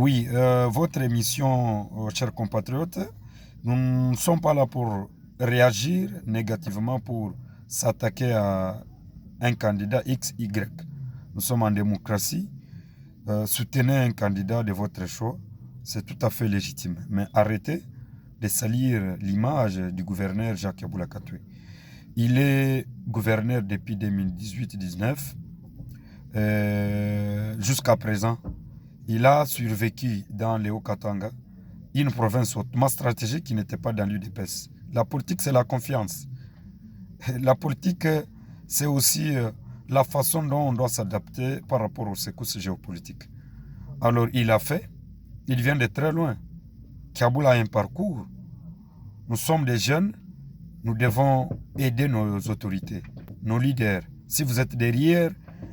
Oui, votre émission, chers compatriotes, nous ne sommes pas là pour réagir négativement, pour s'attaquer à un candidat X, Y. Nous sommes en démocratie. Soutenez un candidat de votre choix, c'est tout à fait légitime. Mais arrêtez de salir l'image du gouverneur Jacques Yeboula Katoué. Il est gouverneur depuis 2018-19 jusqu'à présent. Il a survécu dans les Hauts-Katanga, une province hautement stratégique qui n'était pas dans l'UDPS. La politique, c'est la confiance. La politique, c'est aussi la façon dont on doit s'adapter par rapport aux secousses géopolitiques. Alors, il a fait, il vient de très loin. Kaboul a un parcours. Nous sommes des jeunes, nous devons aider nos autorités, nos leaders. Si vous êtes derrière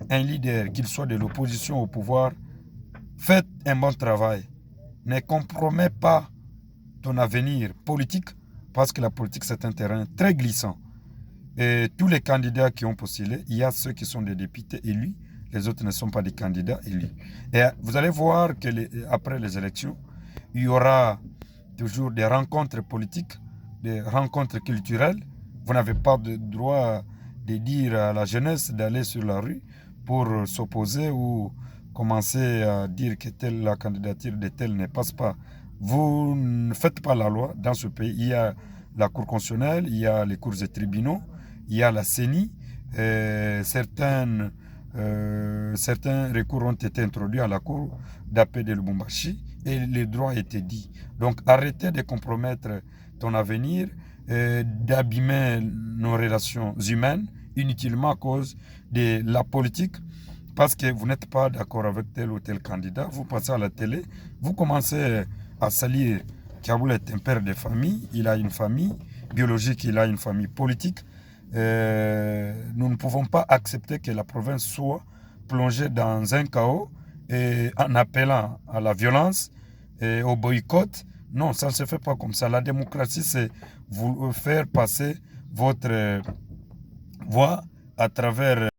un leader, qu'il soit de l'opposition au pouvoir, faites un bon travail. Ne compromets pas ton avenir politique parce que la politique, c'est un terrain très glissant. Et tous les candidats qui ont postulé, il y a ceux qui sont des députés élus, les autres ne sont pas des candidats élus. Et vous allez voir que après les élections, il y aura toujours des rencontres politiques, des rencontres culturelles. Vous n'avez pas de droit de dire à la jeunesse d'aller sur la rue pour s'opposer ou commencer à dire que la candidature de tel ne passe pas. Vous ne faites pas la loi dans ce pays. Il y a la Cour constitutionnelle, il y a les cours et tribunaux, il y a la CENI. Certains recours ont été introduits à la Cour d'appel de Lubumbashi et les droits étaient dits. Donc arrêtez de compromettre ton avenir, d'abîmer nos relations humaines inutilement à cause de la politique. Parce que vous n'êtes pas d'accord avec tel ou tel candidat, vous passez à la télé, vous commencez à salir. Kaboul est un père de famille, il a une famille biologique, il a une famille politique. Nous ne pouvons pas accepter que la province soit plongée dans un chaos et en appelant à la violence et au boycott. Non, ça ne se fait pas comme ça. La démocratie, c'est vous faire passer votre voix à travers